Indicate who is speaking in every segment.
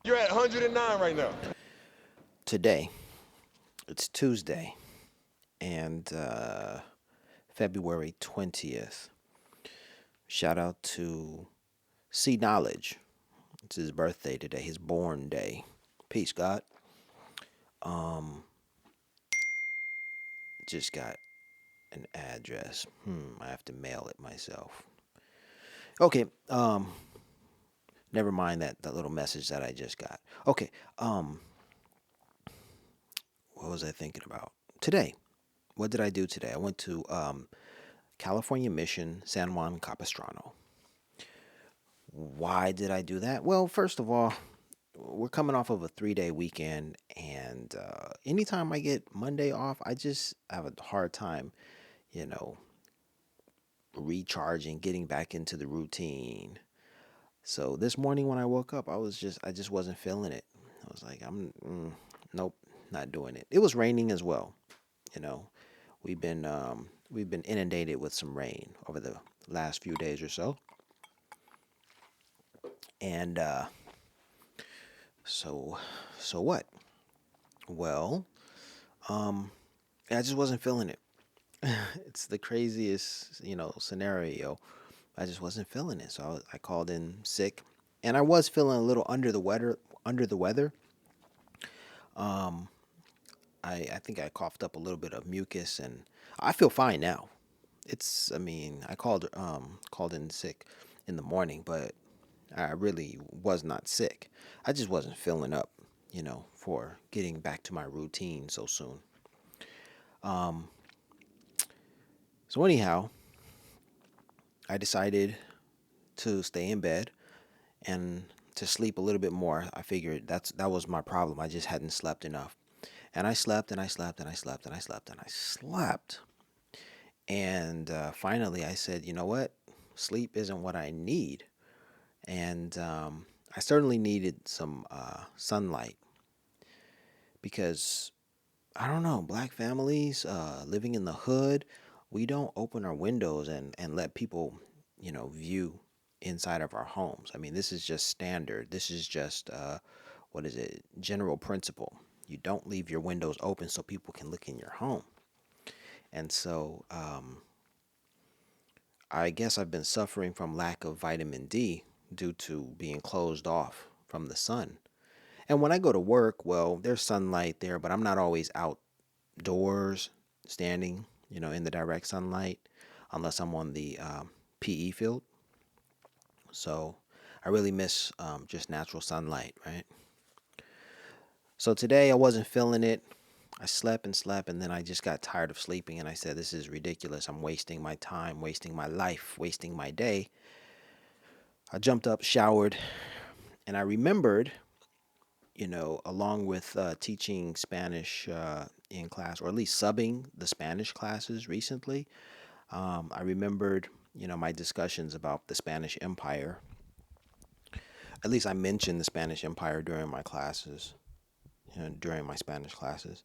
Speaker 1: You're at 109 right now.
Speaker 2: Today, it's Tuesday, and February 20th. Shout out to C Knowledge. It's his birthday today, his born day. Peace, God. Um, just got an address. I have to mail it myself. Okay, never mind that little message that I just got. Okay, um, what was I thinking about? Today, what did I do today? I went to California Mission, San Juan Capistrano. Why did I do that? Well, first of all, we're coming off of a 3 day weekend, and anytime I get Monday off, I just have a hard time, you know, recharging, getting back into the routine. So this morning when I woke up, I just wasn't feeling it. I was like, nope, not doing it. It was raining as well. You know, we've been inundated with some rain over the last few days or so, and so so what? Well, um, I just wasn't feeling it. It's the craziest, scenario. I just wasn't feeling it, so I called in sick, and I was feeling a little under the weather. Under the weather. Um, I think I coughed up a little bit of mucus, and I feel fine now. I mean, I called in sick in the morning, but I really was not sick. I just wasn't feeling up, for getting back to my routine so soon. Um, so anyhow, I decided to stay in bed and to sleep a little bit more. I figured that was my problem. I just hadn't slept enough. And I slept and I slept and I slept and I slept and I slept. And finally I said, you know what? Sleep isn't what I need. And I certainly needed some sunlight because I don't know, black families living in the hood, we don't open our windows and let people, view inside of our homes. I mean, this is just standard. This is just, what is it, general principle. You don't leave your windows open so people can look in your home. And so I guess I've been suffering from lack of vitamin D due to being closed off from the sun. And when I go to work, well, there's sunlight there, but I'm not always outdoors standing, in the direct sunlight unless I'm on the PE field. So I really miss just natural sunlight, right? So today I wasn't feeling it. I slept and slept, and then I just got tired of sleeping, and I said, this is ridiculous. I'm wasting my time, wasting my life, wasting my day. I jumped up, showered, and I remembered, along with teaching Spanish in class, or at least subbing the Spanish classes recently, I remembered, my discussions about the Spanish Empire. At least I mentioned the Spanish Empire during my classes, during my Spanish classes.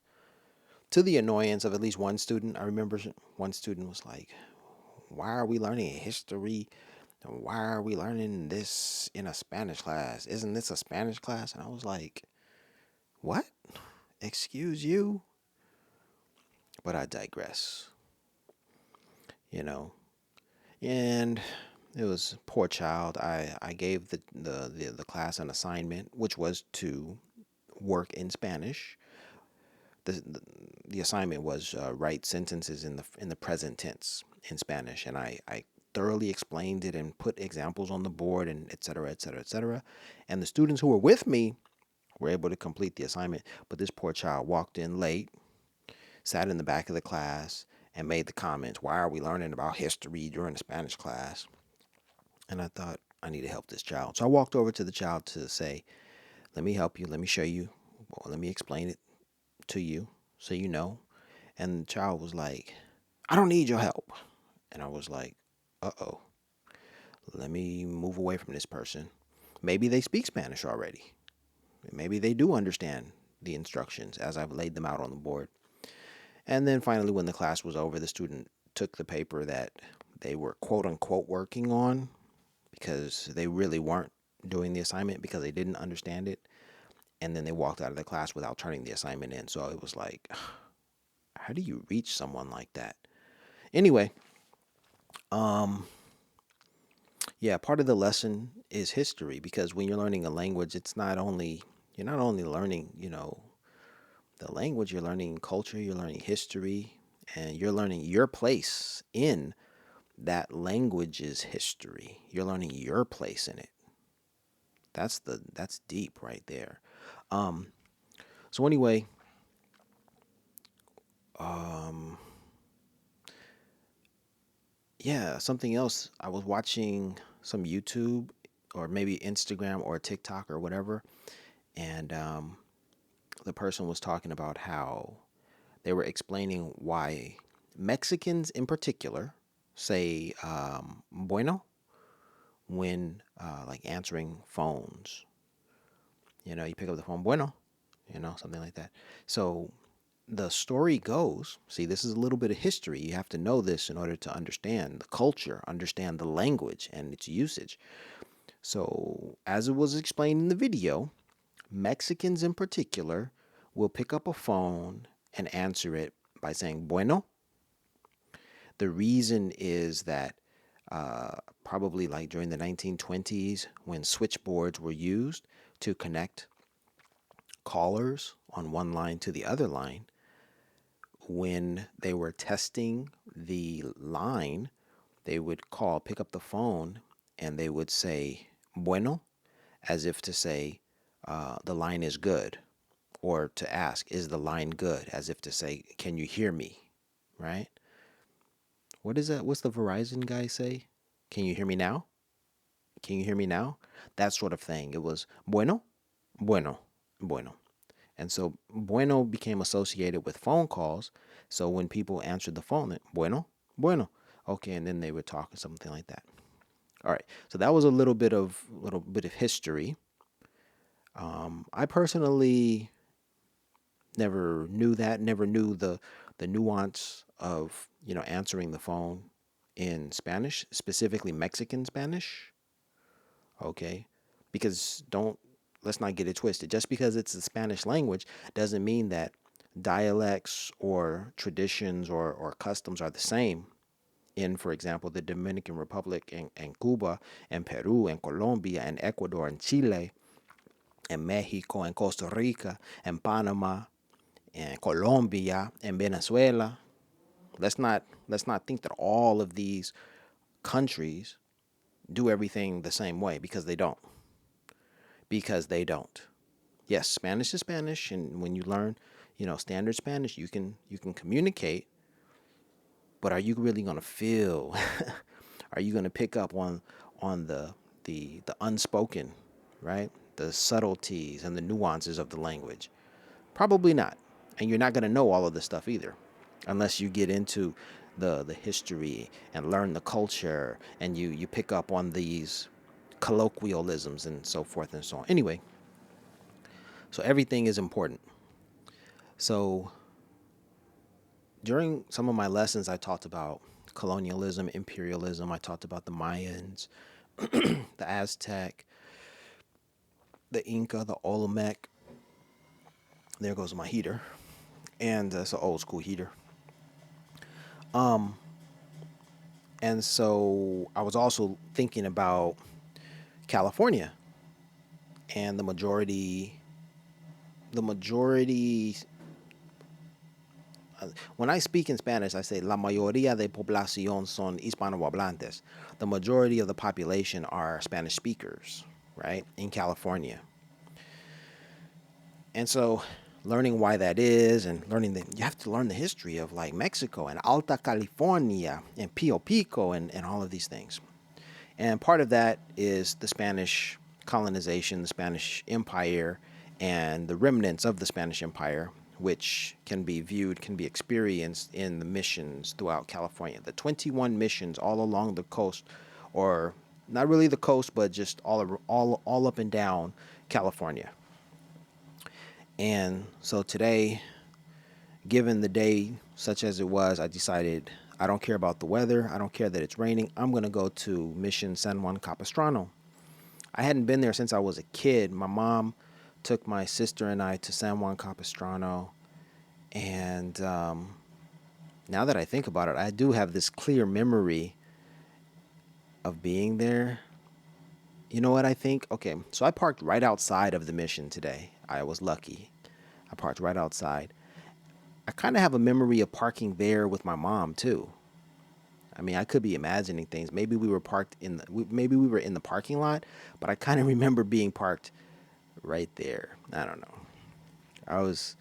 Speaker 2: To the annoyance of at least one student, I remember one student was like, why are we learning history? Why are we learning this in a Spanish class? Isn't this a Spanish class? And I was like, what? Excuse you? But I digress, you know. And it was poor child. I gave the class an assignment, which was to work in Spanish. The assignment was write sentences in the present tense in Spanish, and I thoroughly explained it and put examples on the board and et cetera, et cetera, et cetera. And the students who were with me were able to complete the assignment, but this poor child walked in late, sat in the back of the class, and made the comments, why are we learning about history during the Spanish class? And I thought, I need to help this child. So I walked over to the child to say, let me help you, let me show you, well, let me explain it to you so you know. And the child was like, I don't need your help. And I was like, uh oh, let me move away from this person. Maybe they speak Spanish already. Maybe they do understand the instructions as I've laid them out on the board. And then finally, when the class was over, the student took the paper that they were quote unquote working on because they really weren't doing the assignment because they didn't understand it, and then they walked out of the class without turning the assignment in. So it was like, how do you reach someone like that? Anyway, um, yeah, part of the lesson is history, because when you're learning a language, you're not only learning, the language, you're learning culture, you're learning history, and you're learning your place in that language's history. You're learning your place in it. That's deep right there. Um, so anyway, um, yeah, something else. I was watching some YouTube or maybe Instagram or TikTok or whatever, and the person was talking about how they were explaining why Mexicans in particular say bueno when like answering phones. You pick up the phone, bueno, something like that. So the story goes, see, this is a little bit of history. You have to know this in order to understand the culture, understand the language and its usage. So, as it was explained in the video, Mexicans in particular will pick up a phone and answer it by saying bueno. The reason is that probably like during the 1920s, when switchboards were used to connect callers on one line to the other line, when they were testing the line, they would pick up the phone, and they would say bueno, as if to say the line is good, or to ask, is the line good, as if to say, can you hear me, right? What is that? What's the Verizon guy say? Can you hear me now? Can you hear me now? That sort of thing. It was bueno, bueno, bueno. And so bueno became associated with phone calls. So when people answered the phone, bueno, bueno. Okay, and then they would talk or something like that. All right. So that was a little bit of history. I personally never knew that, never knew the nuance of, answering the phone in Spanish, specifically Mexican Spanish. Okay? Because let's not get it twisted. Just because it's the Spanish language doesn't mean that dialects or traditions or customs are the same in, for example, the Dominican Republic and Cuba and Peru and Colombia and Ecuador and Chile and Mexico and Costa Rica and Panama and Colombia and Venezuela. Let's not think that all of these countries do everything the same way, because they don't. Because they don't. Yes, Spanish is Spanish, and when you learn, standard Spanish, you can communicate. But are you really gonna feel? Are you gonna pick up on the unspoken, right? The subtleties and the nuances of the language? Probably not. And you're not gonna know all of this stuff either, unless you get into the history and learn the culture, and you pick up on these colloquialisms and so forth and so on. Anyway, so everything is important. So during some of my lessons, I talked about colonialism, imperialism. I talked about the Mayans, the Aztec, the Inca, the Olmec. There goes my heater, and it's an old school heater. Um, and so I was also thinking about California and the majority. When I speak in Spanish, I say la mayoría de población son hispanohablantes. The majority of the population are Spanish speakers, right, in California. And so learning why that is, and learning that you have to learn the history of like Mexico and Alta California and Pio Pico and all of these things. And part of that is the Spanish colonization, the Spanish Empire, and the remnants of the Spanish Empire, which can be viewed, can be experienced in the missions throughout California. The 21 missions all along the coast, or not really the coast, but just all up and down California. And so today, given the day such as it was, I decided I don't care about the weather. I don't care that it's raining. I'm going to go to Mission San Juan Capistrano. I hadn't been there since I was a kid. My mom took my sister and I to San Juan Capistrano, and now that I think about it, I do have this clear memory of being there. You know what I think? Okay, so I parked right outside of the Mission today. I was lucky. I parked right outside. I kind of have a memory of parking there with my mom too. I mean, I could be imagining things. Maybe we were parked in the, maybe we were in the parking lot, but I kind of remember being parked right there. I don't know. I was,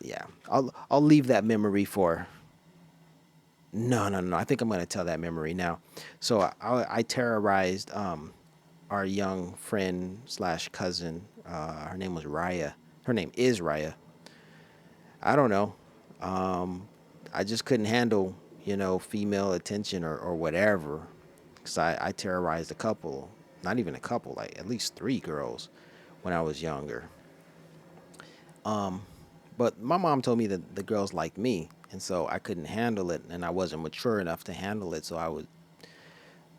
Speaker 2: yeah. I'll leave that memory for. No, no, no. I think I'm gonna tell that memory now. So I terrorized our young friend slash cousin. Her name was Raya. Her name is Raya. I don't know. Um, I just couldn't handle, female attention or whatever. Because I terrorized a couple, not even a couple, like at least three girls when I was younger. Um, but my mom told me that the girls liked me. And so I couldn't handle it. And I wasn't mature enough to handle it. So I was,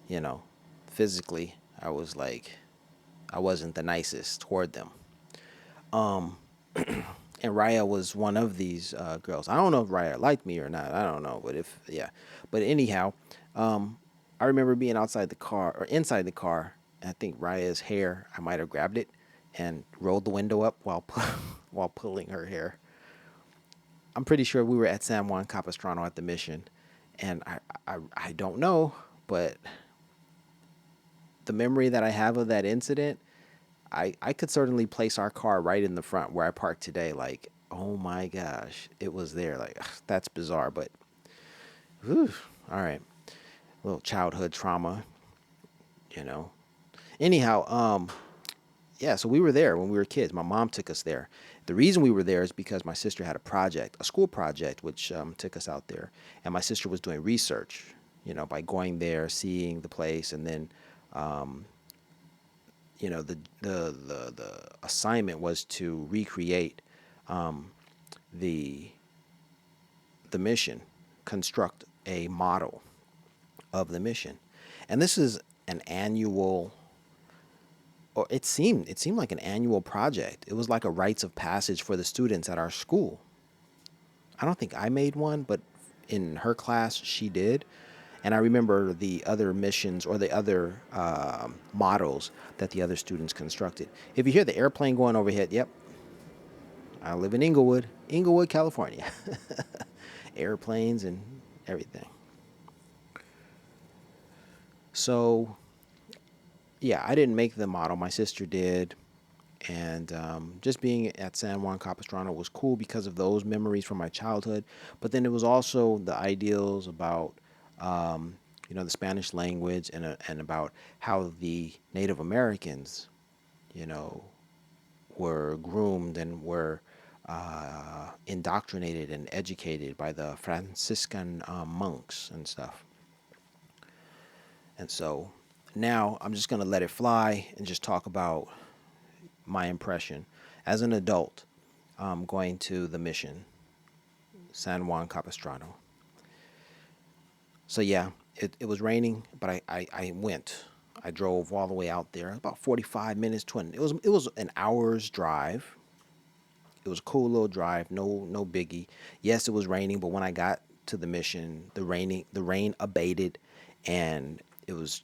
Speaker 2: you know, physically, I was like, I wasn't the nicest toward them. Um, and Raya was one of these girls. I don't know if Raya liked me or not. I don't know, but if yeah, but anyhow, um, I remember being outside the car or inside the car. And I think Raya's hair. I might have grabbed it and rolled the window up while while pulling her hair. I'm pretty sure we were at San Juan Capistrano at the Mission, and I don't know, but the memory that I have of that incident, I could certainly place our car right in the front where I parked today. Like, oh my gosh, it was there. Like, that's bizarre, but whew, all right, a little childhood trauma, you know. Anyhow, yeah, so we were there when we were kids. My mom took us there. The reason we were there is because my sister had a project, a school project, which took us out there, and my sister was doing research, by going there, seeing the place, and then um, the assignment was to recreate um, the the mission, construct a model of the mission, and this is an annual. Or it seemed like an annual project. It was like a rites of passage for the students at our school. I don't think I made one, but in her class she did. And I remember the other missions or the other models that the other students constructed. If you hear the airplane going overhead, yep, I live in Inglewood, California. Airplanes and everything. So, yeah, I didn't make the model. My sister did. And just being at San Juan Capistrano was cool because of those memories from my childhood. But then it was also the ideals about, the Spanish language and about how the Native Americans, you know, were groomed and were indoctrinated and educated by the Franciscan monks and stuff. And so now I'm just going to let it fly and just talk about my impression as an adult going to the mission, San Juan Capistrano. So yeah, it was raining, but I went. I drove all the way out there, about 45 minutes to it was an hour's drive. It was a cool little drive, no biggie. Yes, it was raining, but when I got to the mission, the rain abated, and it was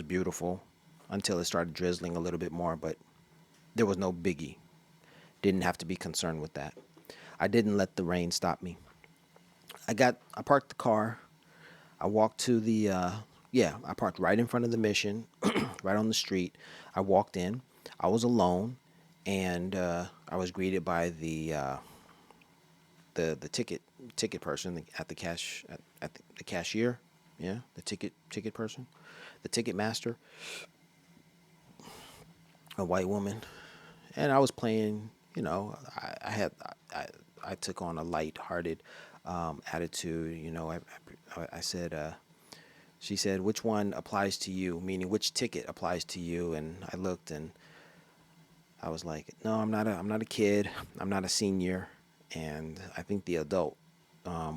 Speaker 2: beautiful until it started drizzling a little bit more, but there was no biggie. Didn't have to be concerned with that. I didn't let the rain stop me. I parked the car. I walked to the yeah, I parked right in front of the mission, right on the street. I walked in. I was alone, and I was greeted by the ticket person at the the cashier. Yeah, the ticket person, the ticket master, a white woman, and I was playing. I had I took on a light-hearted attitude. I said, she said, which one applies to you? Meaning, which ticket applies to you? And I looked, and I was like, no, I'm not a kid. I'm not a senior, and I think the adult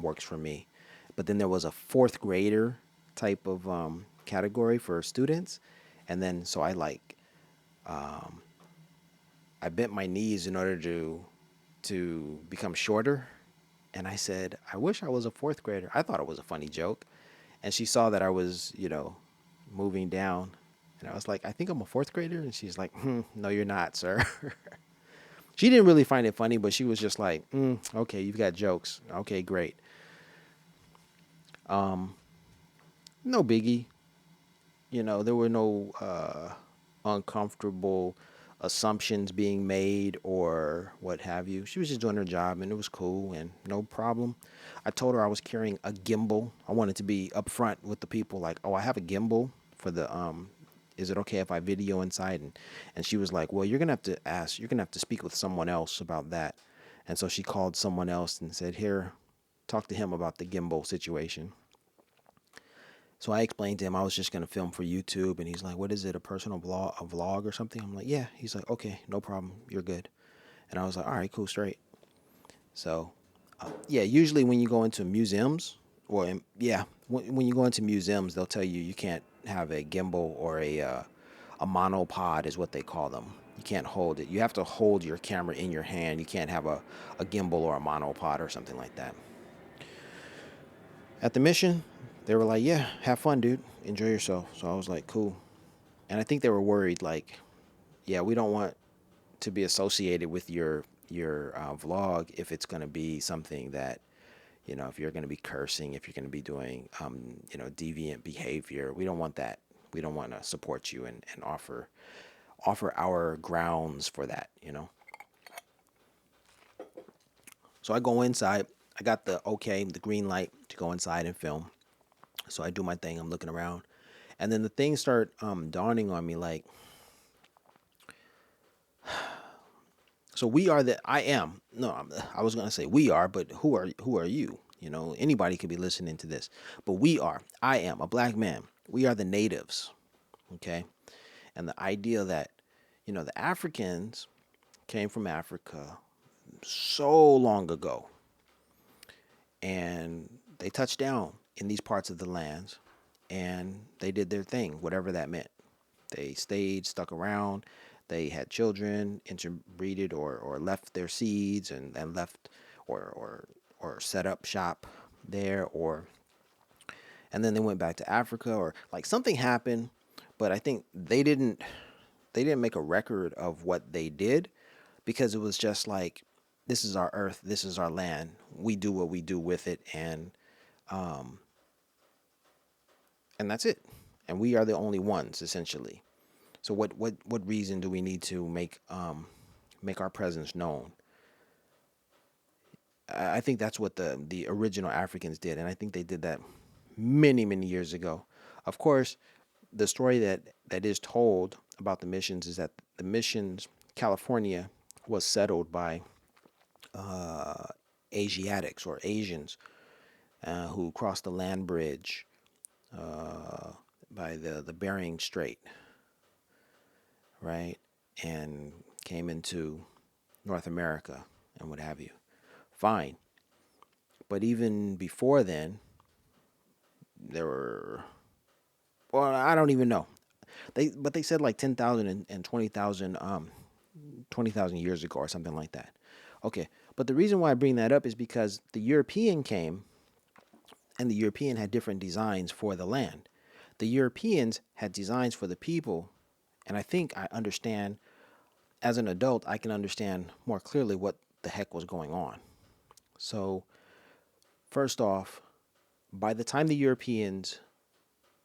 Speaker 2: works for me. But then there was a fourth grader type of category for students, and then so I like Um, I bent my knees in order to become shorter. And I said, I wish I was a fourth grader. I thought it was a funny joke. And she saw that I was, moving down. And I was like, I think I'm a fourth grader. And she's like, no, you're not, sir. She didn't really find it funny, but she was just like, okay, you've got jokes. Okay, great. Um, no biggie. There were no uncomfortable assumptions being made or what have you. She was just doing her job and it was cool and no problem. I told her I was carrying a gimbal. I wanted to be upfront with the people like, oh, I have a gimbal for the is it okay if I video inside? And she was like, well, you're gonna have to speak with someone else about that. And so she called someone else and said, here, talk to him about the gimbal situation. So I explained to him I was just gonna film for YouTube, and he's like, "What is it? A personal vlog, or something?" I'm like, "Yeah." He's like, "Okay, no problem. You're good." And I was like, "All right, cool, straight." So, yeah, usually when you go into museums, yeah, when you go into museums, they'll tell you you can't have a gimbal or a monopod is what they call them. You can't hold it. You have to hold your camera in your hand. You can't have a gimbal or a monopod or something like that. At the mission, they were like, "Yeah, have fun, dude. Enjoy yourself." So I was like, "Cool." And I think they were worried, like, yeah, we don't want to be associated with your vlog if it's going to be something that, if you're going to be cursing, if you're going to be doing deviant behavior. We don't want that. We don't want to support you and offer our grounds for that. So I go inside. I got the green light to go inside and film. So I do my thing. I'm looking around, and then the things start dawning on me, like, so we are the I am. No, I was gonna say we are, but who are you? Anybody could be listening to this, but we are. I am a black man. We are the natives. Okay, and the idea that the Africans came from Africa so long ago, and they touched down in these parts of the lands, and they did their thing, whatever that meant. They stayed, stuck around. They had children, interbreeded, or left their seeds and left, or set up shop there, and then they went back to Africa, or like something happened. But I think they didn't make a record of what they did, because it was just like, this is our earth, this is our land. We do what we do with it, um, and that's it. And we are the only ones, essentially. So what reason do we need to make our presence known? I think that's what the original Africans did, and I think they did that many years ago. Of course, the story that is told about the missions is that the missions, California, was settled by uh, Asiatics or Asians who crossed the land bridge uh, by the Bering Strait, right, and came into North America and what have you. Fine. But even before then, there were, well, I don't even know. But they said like 10,000 and 20,000 years ago or something like that. Okay. But the reason why I bring that up is because the European came, and the European had different designs for the land. The Europeans had designs for the people, and I think I understand, as an adult, I can understand more clearly what the heck was going on. So, first off, by the time the Europeans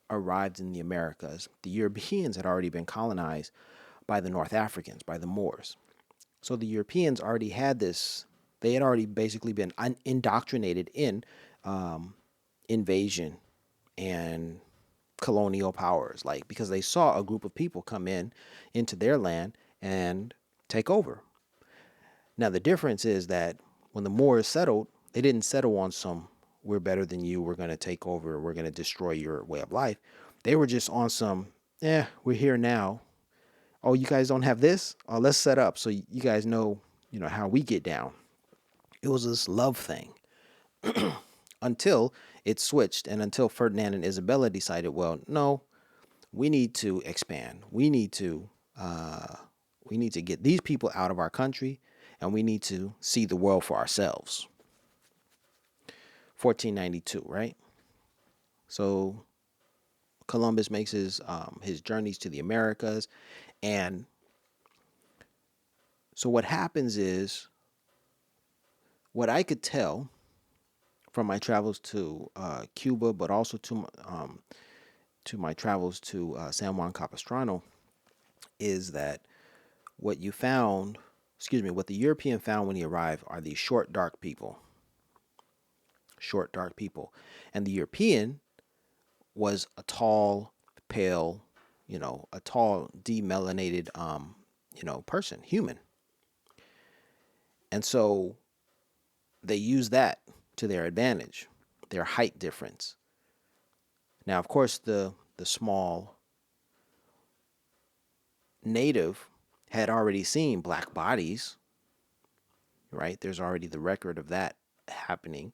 Speaker 2: arrived in the Americas, the Europeans had already been colonized by the North Africans, by the Moors. So the Europeans already had this, they had already basically been indoctrinated in um, invasion and colonial powers, like, because they saw a group of people come into their land and take over. Now, the difference is that when the Moors settled, they didn't settle on some, we're better than you, we're going to take over, we're going to destroy your way of life. They were just on some, we're here now. Oh, you guys don't have this? Oh, let's set up so you guys know, how we get down. It was this love thing until it switched, and until Ferdinand and Isabella decided, well, no, we need to expand. We need to Uh, we need to get these people out of our country, and we need to see the world for ourselves. 1492, right? So Columbus makes his journeys to the Americas, and so what happens is, what I could tell from my travels to Cuba, but also to my travels to San Juan Capistrano, is that what you found, excuse me, what the European found when he arrived are these short, dark people. Short, dark people. And the European was a tall, pale, a tall, demelanated, person, human. And so they use that to their advantage, their height difference. Now, of course, the small native had already seen black bodies, right? There's already the record of that happening,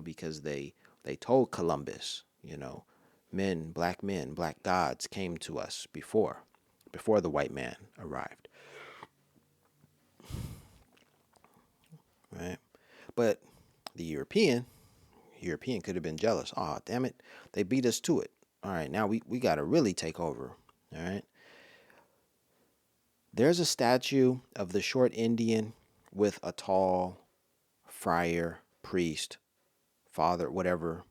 Speaker 2: because they told Columbus, men, black gods came to us before the white man arrived, right? But the European could have been jealous. Oh, damn it, they beat us to it. All right, now we got to really take over. All right. There's a statue of the short Indian with a tall friar, priest, father, whatever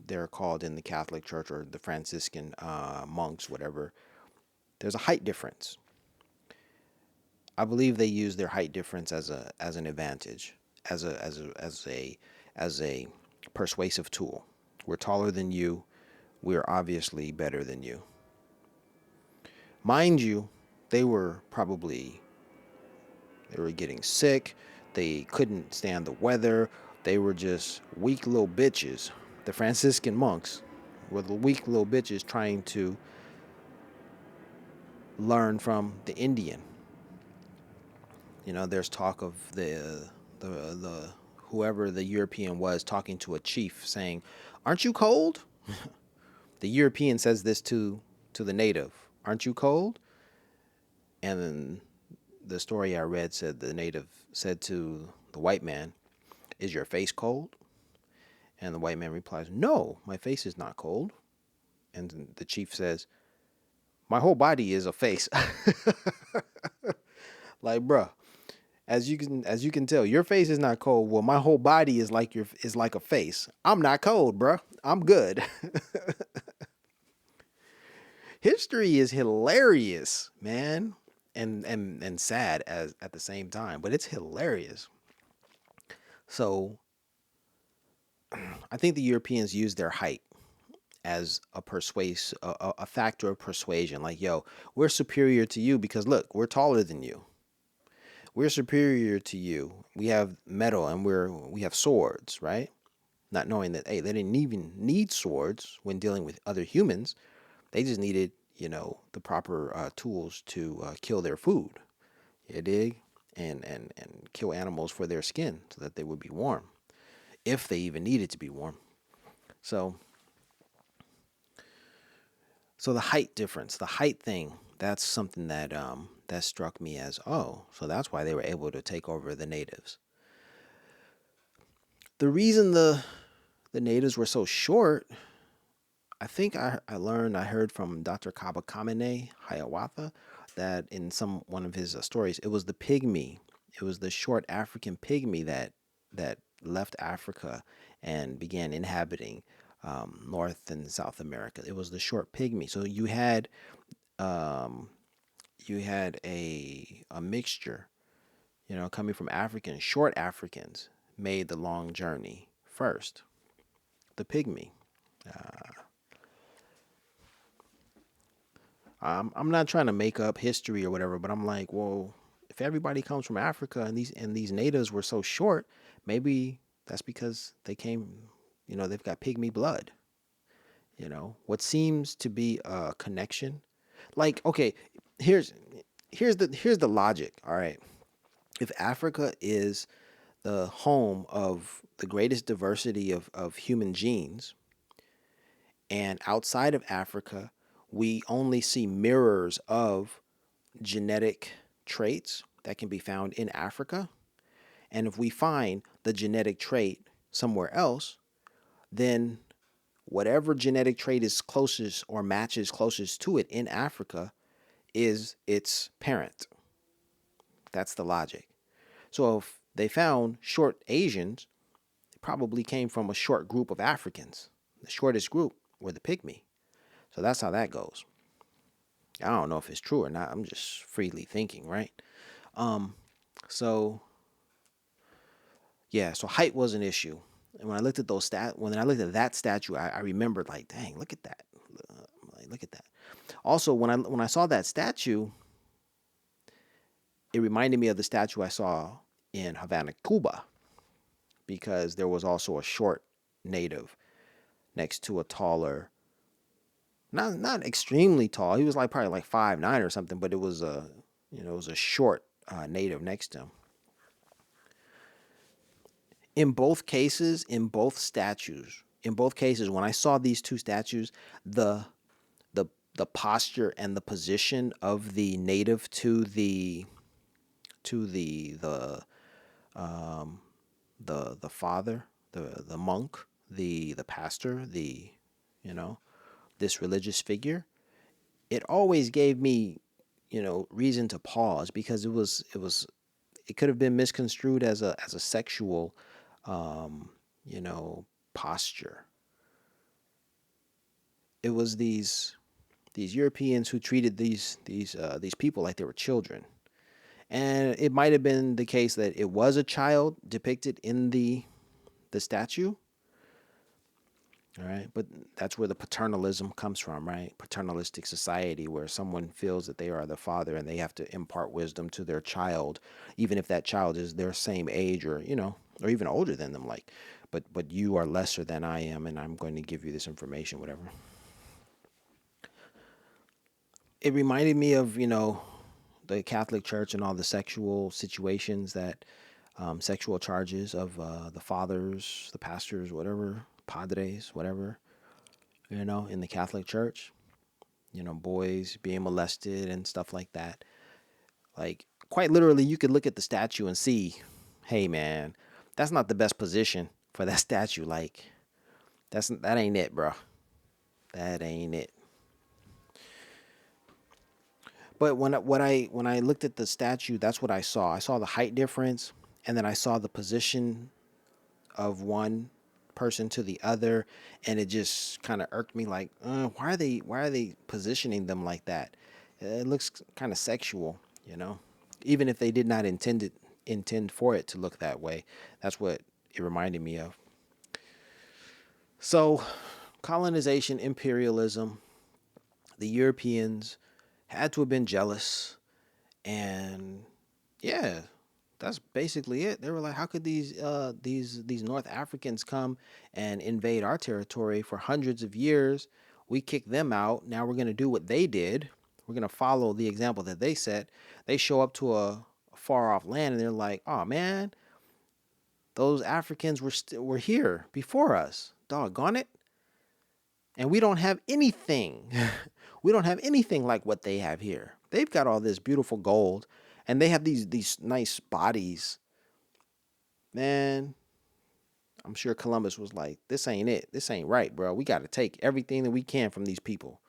Speaker 2: they're called in the Catholic Church, or the Franciscan monks, whatever. There's a height difference. I believe they use their height difference as an advantage, as a persuasive tool. We're taller than you. We're obviously better than you. Mind you, they were getting sick. They couldn't stand the weather. They were just weak little bitches. The Franciscan monks were the weak little bitches trying to learn from the Indian. There's talk of the whoever the European was talking to a chief saying, "Aren't you cold?" The European says this to the native, "Aren't you cold?" And then the story I read said the native said to the white man, "Is your face cold?" And the white man replies, "No, my face is not cold." And the chief says, "My whole body is a face." Like, bruh, as you can tell, your face is not cold. Well, my whole body is like a face. I'm not cold, bruh. I'm good. History is hilarious, man, and sad as at the same time, but it's hilarious. So I think the Europeans used their height as a factor of persuasion. Like, yo, we're superior to you because look, we're taller than you. We're superior to you. We have metal and we have swords, right? Not knowing that, hey, they didn't even need swords when dealing with other humans. They just needed, the proper tools to kill their food. You dig? And kill animals for their skin so that they would be warm, if they even needed to be warm. So the height difference, the height thing, that's something that struck me as, oh, so that's why they were able to take over the natives. The reason the natives were so short, I think I heard from Dr. Kaba Kamene Hiawatha that in one of his stories, it was the pygmy. It was the short African pygmy that left Africa and began inhabiting North and South America. It was the short pygmy. So um, you had a mixture, coming from Africans. Short Africans made the long journey first. The pygmy. Uh, I'm not trying to make up history or whatever, but I'm like, well, if everybody comes from Africa and these natives were so short, maybe that's because they came, they've got pygmy blood. What seems to be a connection. Like, okay, here's here's the logic. All right, if Africa is the home of the greatest diversity of human genes, and outside of Africa we only see mirrors of genetic traits that can be found in Africa. And if we find the genetic trait somewhere else, then whatever genetic trait is closest or matches closest to it in Africa is its parent. That's the logic. So if they found short Asians, it probably came from a short group of Africans. The shortest group were the pygmy. So that's how that goes. I don't know if it's true or not. I'm just freely thinking, right? Um, so yeah, so height was an issue. And when I looked at when I looked at that statue, I remembered like, dang, look at that. Like, look at that. Also, when I saw that statue, it reminded me of the statue I saw in Havana, Cuba, because there was also a short native next to a taller, not extremely tall. He was like probably like 5'9" or something, but it was a short native next to him. In both cases, in both cases, when I saw these two statues, the the the posture and the position of the native to um, the father, the monk, the pastor, you know this religious figure, it always gave me reason to pause, because it could have been misconstrued as a sexual um, posture. It was these Europeans who treated these people like they were children. And it might have been the case that it was a child depicted in the statue. All right. But that's where the paternalism comes from, right? Paternalistic society, where someone feels that they are the father and they have to impart wisdom to their child, even if that child is their same age, or even older than them. Like, but you are lesser than I am, and I'm going to give you this information, whatever. It reminded me of, the Catholic Church and all the sexual situations that, sexual charges of the fathers, the pastors, whatever, padres, whatever, in the Catholic Church, boys being molested and stuff like that. Like, quite literally, you could look at the statue and see, hey, man, that's not the best position for that statue. Like, that ain't it, bro. That ain't it. But when I looked at the statue, that's what I saw. I saw the height difference, and then I saw the position of one person to the other, and it just kind of irked me. Like, why are they positioning them like that? It looks kind of sexual, you know. Even if they did not intend for it to look that way, that's what it reminded me of. So, colonization, imperialism, the Europeans had to have been jealous. And yeah, that's basically it. They were like, how could these North Africans come and invade our territory for hundreds of years? We kicked them out. Now we're gonna do what they did. We're gonna follow the example that they set. They show up to a far off land and they're like, oh man, those Africans were here before us. Doggone it. And we don't have anything. We don't have anything like what they have here. They've got all this beautiful gold, and they have these nice bodies. Man, I'm sure Columbus was like, "This ain't it. This ain't right, bro. We got to take everything that we can from these people,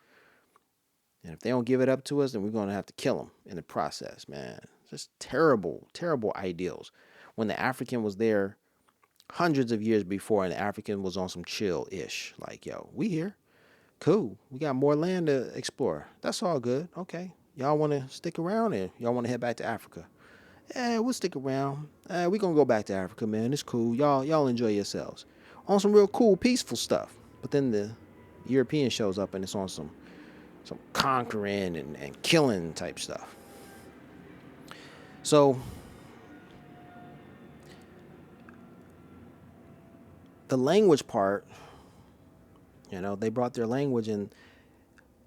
Speaker 2: and if they don't give it up to us, then we're gonna have to kill them in the process." Man, just terrible, terrible ideals. When the African was there hundreds of years before, and the African was on some chill ish, like, "Yo, we here." Cool. We got more land to explore. That's all good. Okay. Y'all want to stick around, and y'all want to head back to Africa? Yeah, we'll stick around. We gonna go back to Africa, man. It's cool. Y'all enjoy yourselves on some real cool, peaceful stuff. But then the European shows up and it's on some conquering and killing type stuff. So the language part, they brought their language in.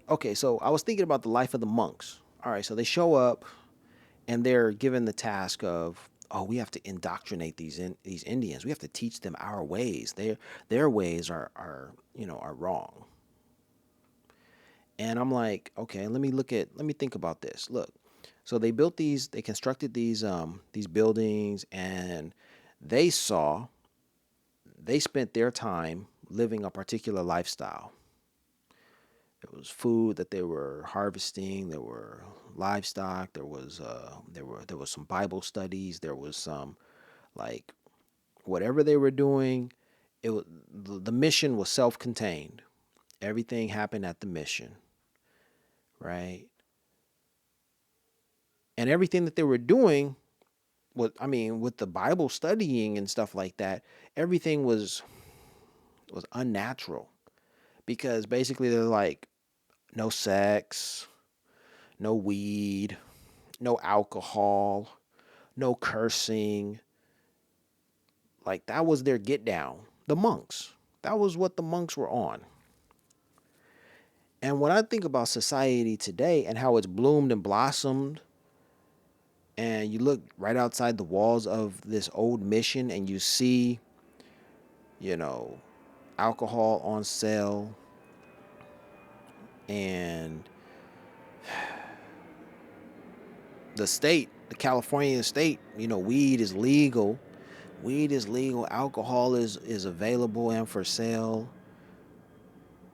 Speaker 2: Okay, so I was thinking about the life of the monks. All right, so they show up and they're given the task of, oh, we have to indoctrinate these Indians. We have to teach them our ways. Their ways are wrong. And I'm like, okay, let me think about this. Look, so they constructed these buildings, and they saw, they spent their time living a particular lifestyle. There was food that they were harvesting. There were livestock. There was some Bible studies. There was some, like, whatever they were doing. It was, the mission was self-contained. Everything happened at the mission, right? And everything that they were doing, with the Bible studying and stuff like that, everything was unnatural, because basically they're like, no sex, no weed, no alcohol, no cursing. Like, that was their get down. The monks. That was what the monks were on. And when I think about society today and how it's bloomed and blossomed, and you look right outside the walls of this old mission and you see, you know, alcohol on sale, and the California state, weed is legal. Weed is legal, alcohol is available and for sale.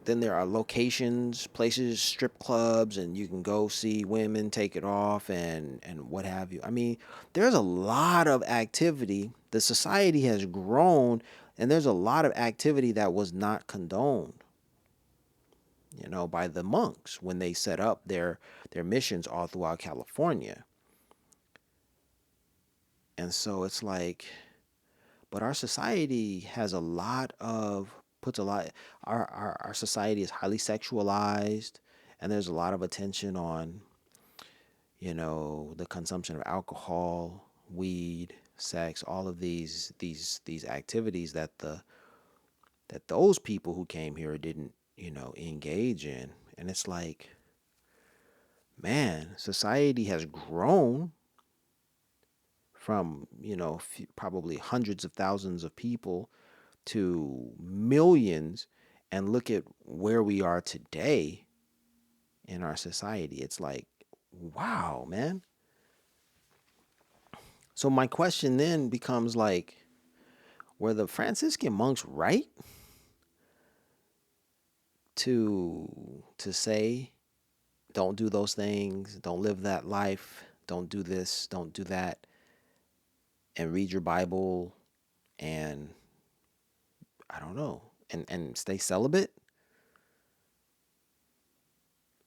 Speaker 2: Then there are locations, places, strip clubs, and you can go see women take it off and what have you. I mean, there's a lot of activity. The society has grown, and there's a lot of activity that was not condoned, by the monks when they set up their missions all throughout California. And so it's like, but our society has a lot of puts a lot our society is highly sexualized, and there's a lot of attention on, the consumption of alcohol, weed, sex, all of these activities that those people who came here didn't, engage in. And it's like, man, society has grown from, probably hundreds of thousands of people to millions, and look at where we are today in our society. It's like, wow, man. So my question then becomes like, were the Franciscan monks right to say, don't do those things, don't live that life, don't do this, don't do that, and read your Bible, and I don't know, and stay celibate?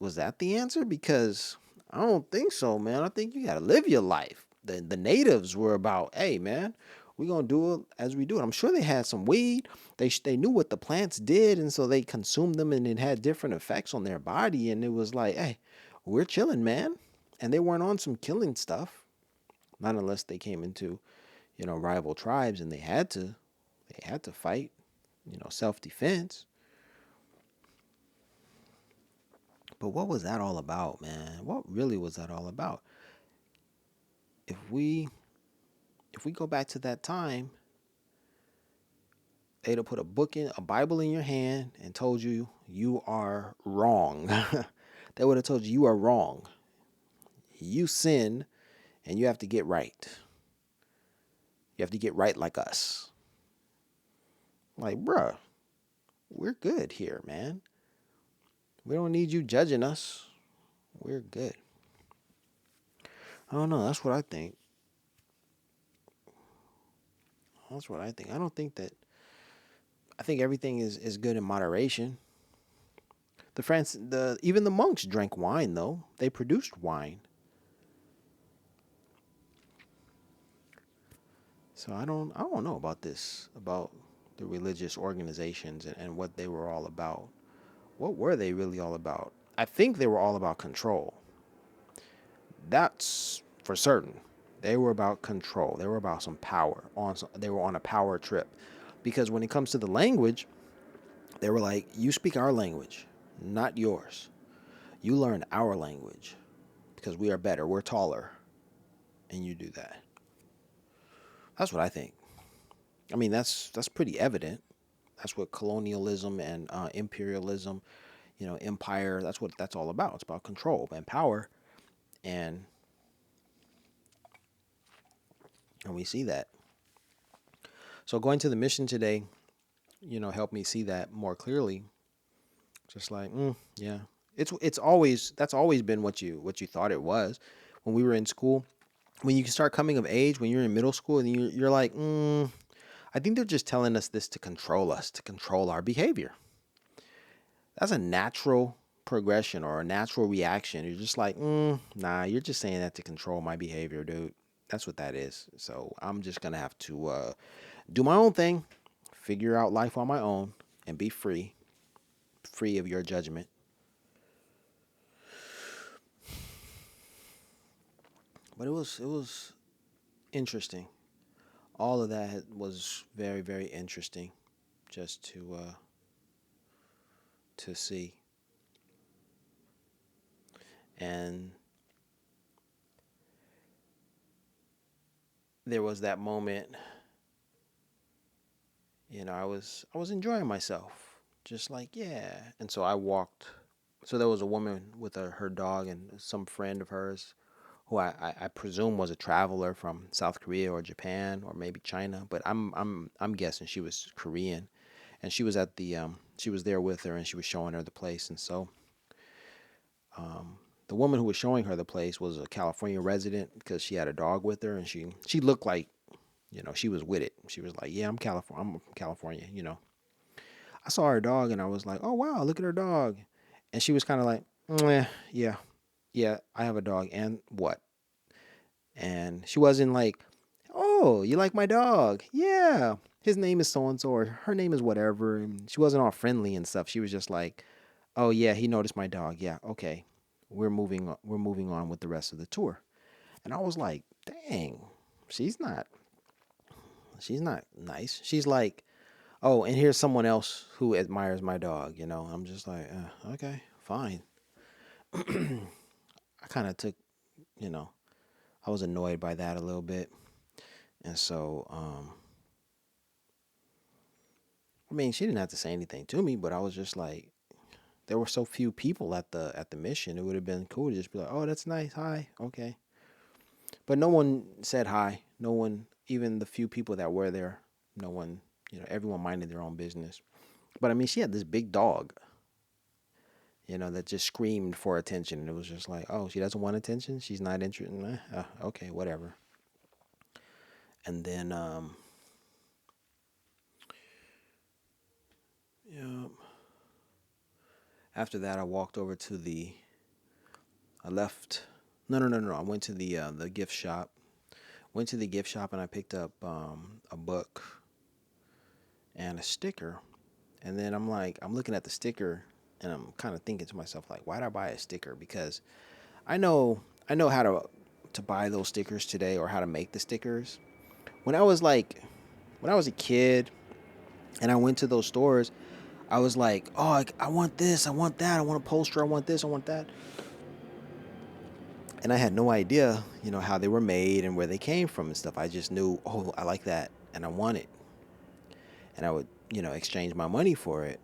Speaker 2: Was that the answer? Because I don't think so, man. I think you got to live your life. The natives were about, hey, man, we're going to do it as we do it. I'm sure they had some weed. They knew what the plants did, and so they consumed them, and it had different effects on their body. And it was like, hey, we're chilling, man. And they weren't on some killing stuff, not unless they came into, rival tribes, and they had to fight, self-defense. But what was that all about, man? What really was that all about? If we if we go back to that time, they'd have put a Bible in your hand and told you you are wrong. They would have told you are wrong. You sin, and you have to get right. You have to get right like us. Like, bruh, we're good here, man. We don't need you judging us. We're good. I don't know. That's what I think. That's what I think. I don't think that. I think everything is good in moderation. Even the monks drank wine, though. They produced wine. So I don't know about this, about the religious organizations, and what they were all about. What were they really all about? I think they were all about control. That's for certain. They were about control. They were about some power. They were on a power trip, because when it comes to the language, they were like, "You speak our language, not yours. You learn our language because we are better. We're taller, and you do that." That's what I think. I mean, that's pretty evident. That's what colonialism and imperialism. empire. That's what that's all about. It's about control and power, and we see that. So going to the mission today, helped me see that more clearly. Just like, yeah, it's always that's always been what you thought it was when we were in school. When you start coming of age, when you're in middle school, and you're like, I think they're just telling us this to control our behavior. That's a natural progression or a natural reaction. You're just like, nah, you're just saying that to control my behavior, dude. That's what that is. So I'm just gonna have to do my own thing, figure out life on my own, and be free of your judgment. But it was interesting. All of that was very very interesting, just to see. And there was that moment, I was enjoying myself, just like, yeah. And so I walked. So there was a woman with her dog and some friend of hers who I presume was a traveler from South Korea or Japan or maybe China, but I'm guessing she was Korean, and she was at the she was there with her, and she was showing her the place. And so the woman who was showing her the place was a California resident because she had a dog with her, and she looked like, she was with it. She was like, yeah, I'm from California. I saw her dog and I was like, oh wow, look at her dog. And she was kind of like, yeah, yeah, I have a dog, and what? And she wasn't like, oh, you like my dog? Yeah, his name is so and so, or her name is whatever. And she wasn't all friendly and stuff. She was just like, oh yeah, he noticed my dog. Yeah, okay, we're moving on. We're moving on with the rest of the tour. And I was like, dang, she's not she's not nice. She's like, oh, and here's someone else who admires my dog. I'm just like, okay, fine. I kind of took, you know, I was annoyed by that a little bit. And so, I mean, she didn't have to say anything to me, but I was just like, there were so few people at the mission. It would have been cool to just be like, oh, that's nice. Hi. Okay. But no one said hi. No one, even the few people that were there, no one, everyone minded their own business. But I mean, she had this big dog, that just screamed for attention. And it was just like, oh, she doesn't want attention. She's not interested. Okay, whatever. And then, yeah, after that, I walked over to I left. No, no, no, no. I went to the gift shop. Went to the gift shop and I picked up a book and a sticker. And then I'm looking at the sticker and I'm kind of thinking to myself like, why did I buy a sticker? Because I know I know how to buy those stickers today, or how to make the stickers. When I was like when I was a kid and I went to those stores, I was like, oh, I want this, I want that, I want a poster, I want this, I want that. And I had no idea, how they were made and where they came from and stuff. I just knew, oh, I like that and I want it. And I would, exchange my money for it.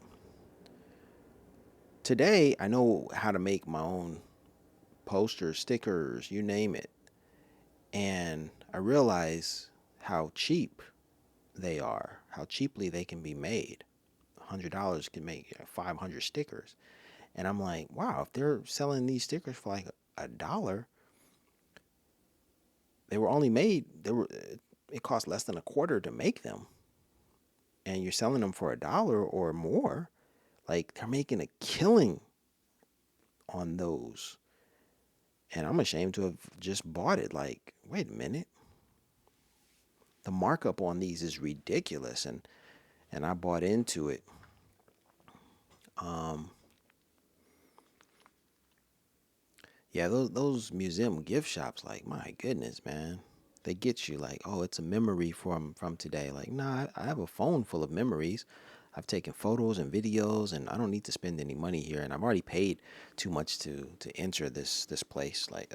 Speaker 2: Today, I know how to make my own posters, stickers, you name it. And I realize how cheap they are, how cheaply they can be made. $100 can make 500 stickers. And I'm like, wow, if they're selling these stickers for like a dollar, they were only made, it cost less than a quarter to make them. And you're selling them for a dollar or more. Like, they're making a killing on those. And I'm ashamed to have just bought it. Like, wait a minute. The markup on these is ridiculous. And I bought into it. Um, yeah, those museum gift shops, like, my goodness, man. They get you like, oh, it's a memory from today. Like, nah, I have a phone full of memories. I've taken photos and videos, and I don't need to spend any money here. And I've already paid too much to enter this place. Like,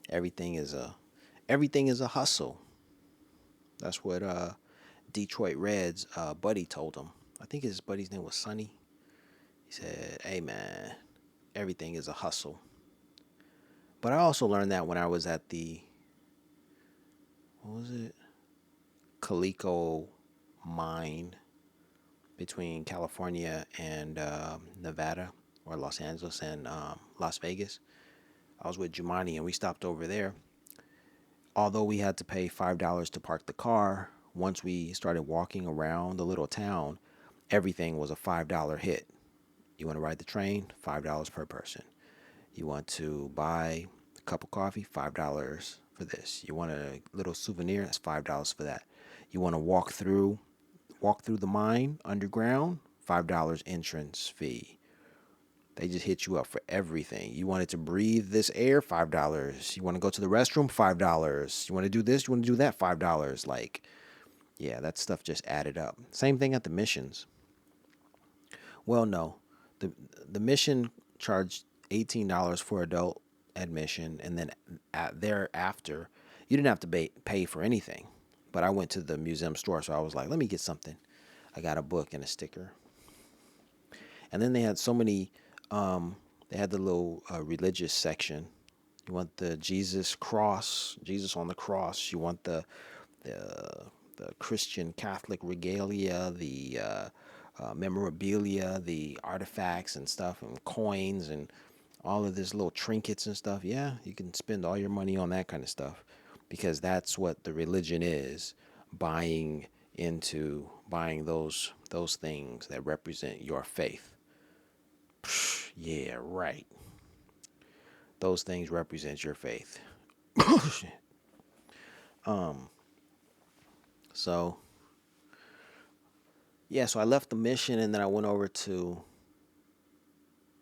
Speaker 2: everything is a everything is a hustle. That's what Detroit Reds buddy told him. I think his buddy's name was Sonny. He He said, "Hey man, everything is a hustle." But I also learned that when I was at the, what was it, Calico mine between California and Nevada, or Los Angeles and Las Vegas. I was with Jumani and we stopped over there. Although we had to pay $5 to park the car, once we started walking around the little town, everything was a $5 hit. You want to ride the train? $5 per person. You want to buy a cup of coffee? $5 for this. You want a little souvenir? That's $5 for that. You want to walk through the mine underground? $5 entrance fee. They just hit you up for everything. You wanted to breathe this air? $5. You want to go to the restroom? $5. You want to do this? You want to do that? $5. Like, yeah, that stuff just added up. Same thing at the missions. Well, no, the mission charged $18 for adult admission, and then thereafter, you didn't have to pay for anything. But I went to the museum store, so I was like, let me get something. I got a book and a sticker. And then they had so many. They had the little religious section. You want the Jesus cross, Jesus on the cross. You want the Christian Catholic regalia, the memorabilia, the artifacts and stuff, and coins and all of this little trinkets and stuff. Yeah, you can spend all your money on that kind of stuff because that's what the religion is, buying those things that represent your faith. Yeah, right. Those things represent your faith. um so yeah, so I left the mission and then I went over to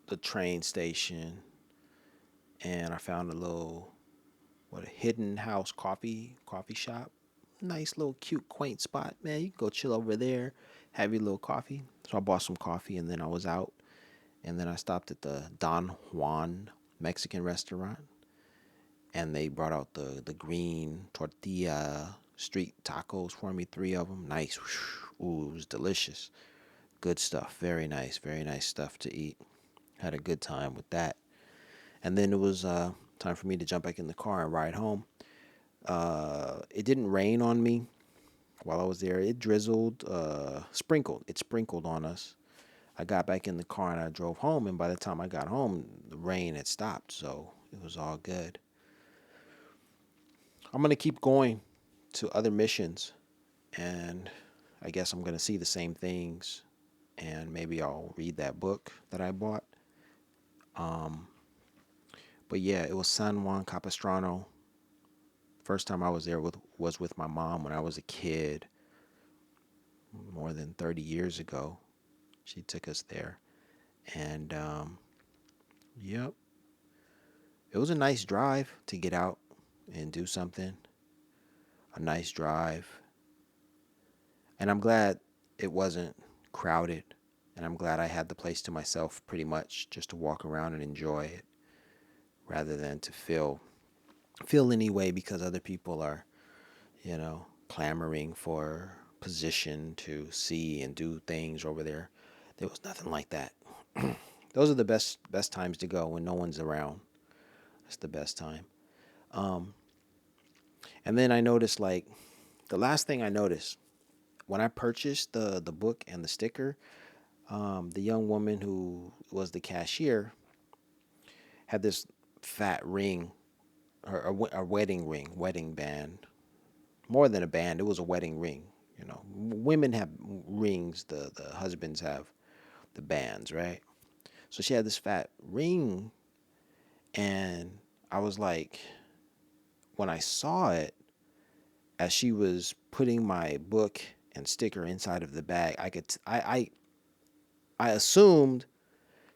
Speaker 2: the train station and I found a little, what, a hidden house coffee shop. Nice little cute quaint spot. Man, you can go chill over there, have your little coffee. So I bought some coffee and then I was out and then I stopped at the Don Juan Mexican restaurant and they brought out the green tortilla street tacos for me, three of them. Nice. Ooh, it was delicious. Good stuff. Very nice stuff to eat. Had a good time with that. And then it was time for me to jump back in the car and ride home. It didn't rain on me while I was there. It drizzled, sprinkled. It sprinkled on us. I got back in the car and I drove home. And by the time I got home, the rain had stopped. So it was all good. I'm going to keep going to other missions. And I guess I'm going to see the same things. And maybe I'll read that book that I bought. Um, but yeah, it was San Juan Capistrano. First time I was there was with my mom when I was a kid, more than 30 years ago. She took us there. And yep, it was a nice drive to get out and do something. A nice drive. And I'm glad it wasn't crowded. And I'm glad I had the place to myself pretty much just to walk around and enjoy it rather than to feel any way because other people are, clamoring for position to see and do things over there. There was nothing like that. Those are the best times to go when no one's around. That's the best time. Um, and then I noticed, like, the last thing I noticed when I purchased the book and the sticker, the young woman who was the cashier had this fat ring, a wedding ring, wedding band. More than a band, it was a wedding ring. Women have rings, the husbands have the bands, right? So she had this fat ring, and I was like, when I saw it, as she was putting my book and sticker inside of the bag, I assumed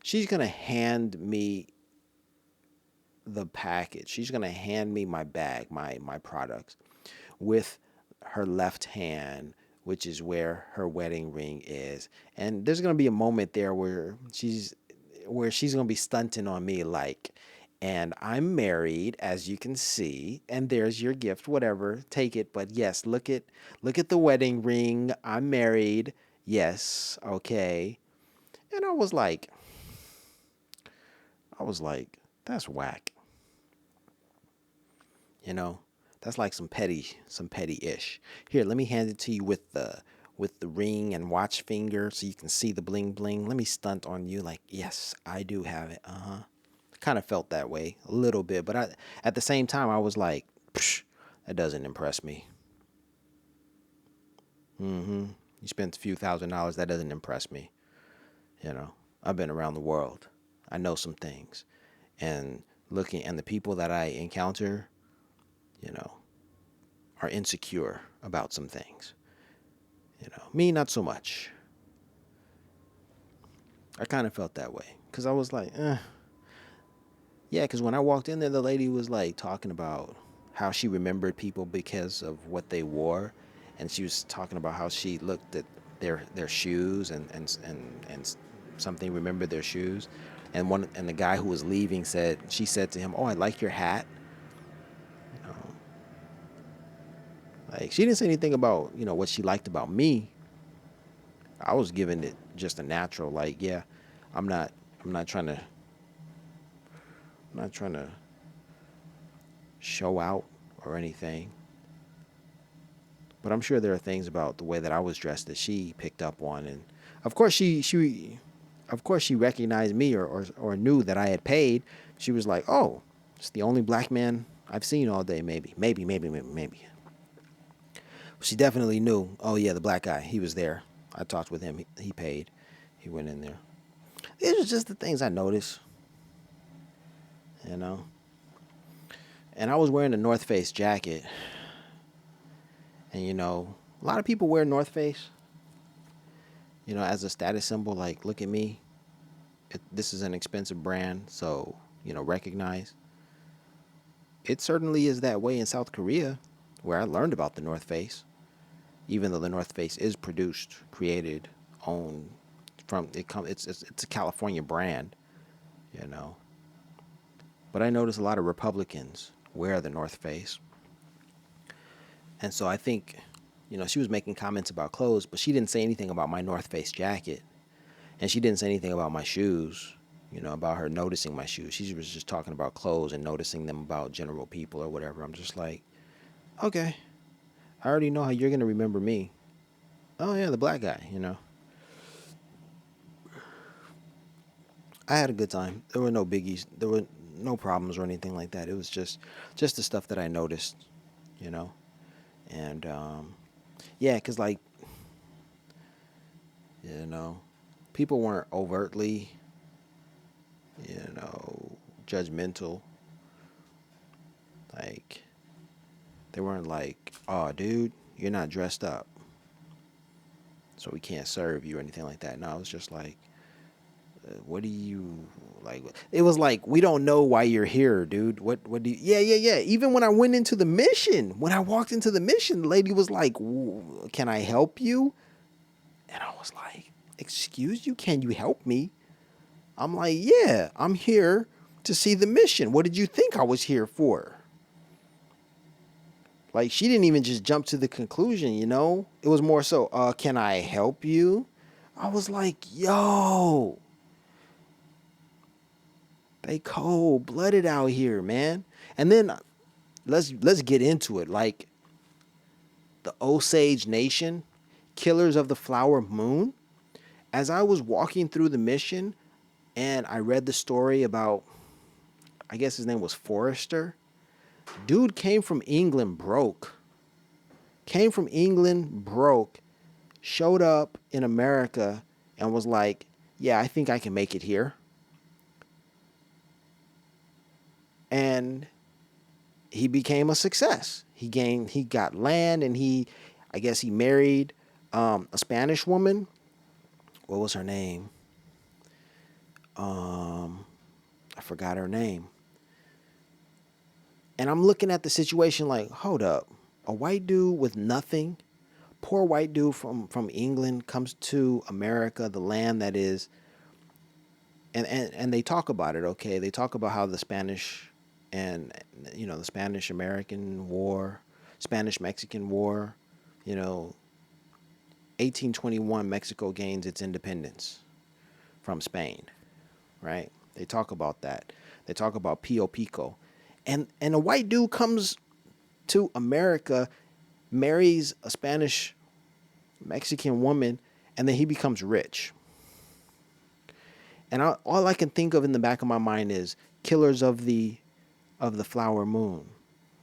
Speaker 2: she's gonna hand me the package. She's gonna hand me my bag, my products, with her left hand, which is where her wedding ring is. And there's gonna be a moment there where she's gonna be stunting on me like, and I'm married, as you can see, and there's your gift, whatever, take it. But yes, look at the wedding ring. I'm married. Yes, okay. And I was like, I was like, that's whack. You know, that's like some petty ish. Here, let me hand it to you with the ring and watch finger so you can see the bling bling. Let me stunt on you like, yes, I do have it. Uh-huh. Kind of felt that way a little bit, but at the same time I was like, psh, that doesn't impress me. Mm-hmm. You spent a few $1,000s, that doesn't impress me. You know, I've been around the world. I know some things. And looking and the people that I encounter, you know, are insecure about some things. You know, me not so much. I kind of felt that way because I was like, yeah. Because when I walked in there, the lady was like talking about how she remembered people because of what they wore, and she was talking about how she looked at their shoes and something remembered their shoes, and the guy who was leaving said she said to him, "Oh, I like your hat." You know, like she didn't say anything about what she liked about me. I was giving it just a natural like, yeah, I'm not I'm not trying to I'm not trying to show out or anything. But I'm sure there are things about the way that I was dressed that she picked up on, and of course she recognized me or knew that I had paid. She was like, "Oh, it's the only black man I've seen all day. Maybe." She definitely knew. Oh yeah, the black guy. He was there. I talked with him. He paid. He went in there. It was just the things I noticed, you know. And I was wearing a North Face jacket, and a lot of people wear North Face, as a status symbol. Like, look at me. This is an expensive brand, so recognize. It certainly is that way in South Korea, where I learned about the North Face. Even though the North Face is produced, created, owned from it come it's a California brand, you know. But I notice a lot of Republicans wear the North Face, and so I think, she was making comments about clothes, but she didn't say anything about my North Face jacket, and she didn't say anything about my shoes. About her noticing my shoes. She was just talking about clothes and noticing them about general people or whatever. I'm just like, okay, I already know how you're gonna remember me. Oh yeah, the black guy. I had a good time. There were no biggies. There were no problems or anything like that. It was just the stuff that I noticed, you know. And yeah, cause like you know, people weren't overtly, you know, judgmental. Like they weren't like, "Oh, dude, you're not dressed up, so we can't serve you" or anything like that. No, it was just like, what do you like? It was like, we don't know why you're here, dude. What do you? Yeah, yeah, yeah. Even when I went into the mission, when I walked into the mission, the lady was like, "Can I help you?" And I was like, "Excuse you? Can you help me?" I'm like, "Yeah, I'm here to see the mission. What did you think I was here for?" Like she didn't even just jump to the conclusion. It was more so, "Can I help you?" I was like, "Yo, they cold blooded out here, man." And then let's get into it. Like the Osage Nation, Killers of the Flower Moon. As I was walking through the mission and I read the story about, I guess his name was Forrester. Dude came from England broke. Came from England broke. Showed up in America and was like, "Yeah, I think I can make it here." And he became a success. He got land, and I guess he married a Spanish woman. What was her name? Um, I forgot her name. And I'm looking at the situation like, hold up, a white dude with nothing, poor white dude from England comes to America, the land that is, and they talk about it. Okay, they talk about how the Spanish and the Spanish American War, Spanish Mexican War, you know, 1821 Mexico gains its independence from Spain, right? They talk about that. They talk about Pio Pico. And a white dude comes to America, marries a Spanish Mexican woman, and then he becomes rich. And all I can think of in the back of my mind is Killers of the Flower Moon.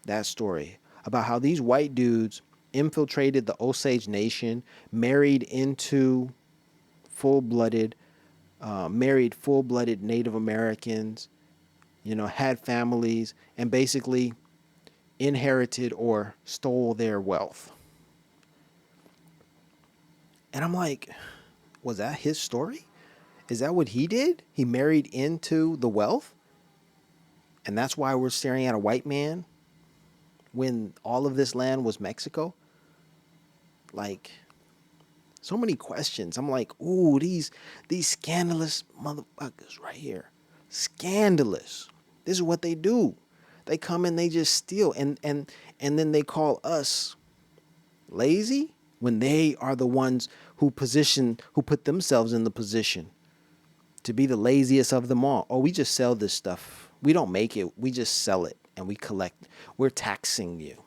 Speaker 2: That story about how these white dudes infiltrated the Osage Nation, married into full-blooded, married full-blooded Native Americans, had families, and basically inherited or stole their wealth. And I'm like, was that his story? Is that what he did? He married into the wealth? And that's why we're staring at a white man when all of this land was Mexico? Like, so many questions. I'm like, ooh, these scandalous motherfuckers right here. Scandalous. This is what they do. They come and they just steal and then they call us lazy when they are the ones who put themselves in the position to be the laziest of them all. Oh, we just sell this stuff. We don't make it. We just sell it and we collect. We're taxing you.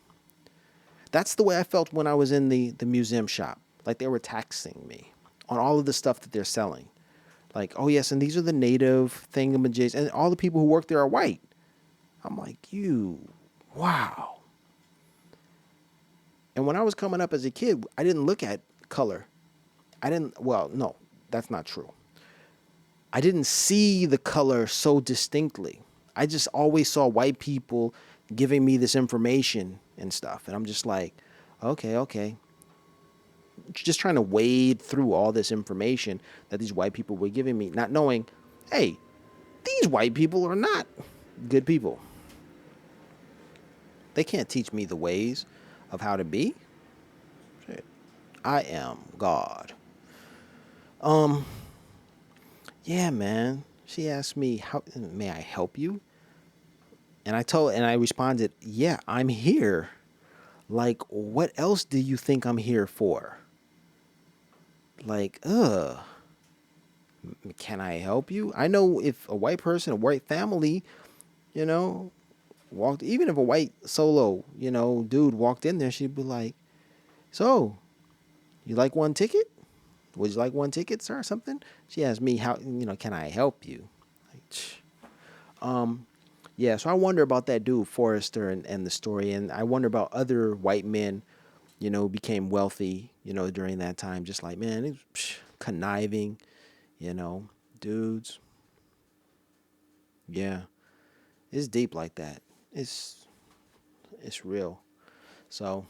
Speaker 2: That's the way I felt when I was in the museum shop. Like they were taxing me on all of the stuff that they're selling. Like, oh yes, and these are the native thingamajigs, and all the people who work there are white. I'm like, wow. And when I was coming up as a kid, I didn't look at color. Well, no, that's not true. I didn't see the color so distinctly. I just always saw white people giving me this information and stuff. And I'm just like, okay. Just trying to wade through all this information that these white people were giving me, not knowing, hey, these white people are not good people. They can't teach me the ways of how to be. Shit. I am God. Yeah, man. She asked me, how may I help you? And I responded, yeah, I'm here. Like, what else do you think I'm here for? Like, can I help you? I know if a white person, a white family, you know, even if a white solo, dude walked in there, she'd be like, so, you like one ticket? Would you like one ticket, sir, or something? She asked me, how, can I help you? Like, yeah, so I wonder about that dude, Forrester, and the story. And I wonder about other white men, became wealthy, during that time. Just like, man, it's conniving, dudes. Yeah, it's deep like that. It's real. So,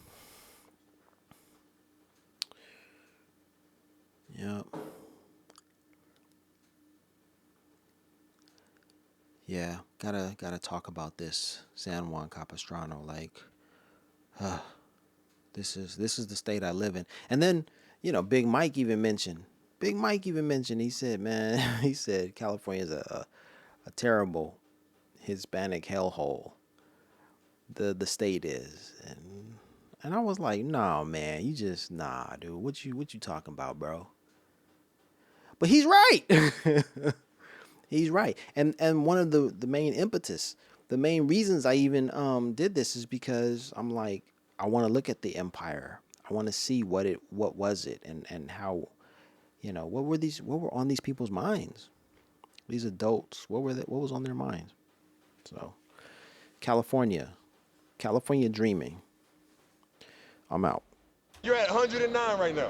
Speaker 2: yeah. Yeah, gotta talk about this San Juan Capistrano. Like, this is the state I live in. And then, Big Mike even mentioned. Big Mike even mentioned. He said, man, he said California is a terrible Hispanic hellhole. The state is, and I was like, nah, man, you just dude. What you talking about, bro? But he's right. He's right. And one of the main impetus, the main reasons I even did this is because I'm like, I want to look at the empire. I want to see what was it and how, what were on these people's minds? These adults, what was on their minds? So, California, California dreaming. I'm out.
Speaker 1: You're at 109 right now.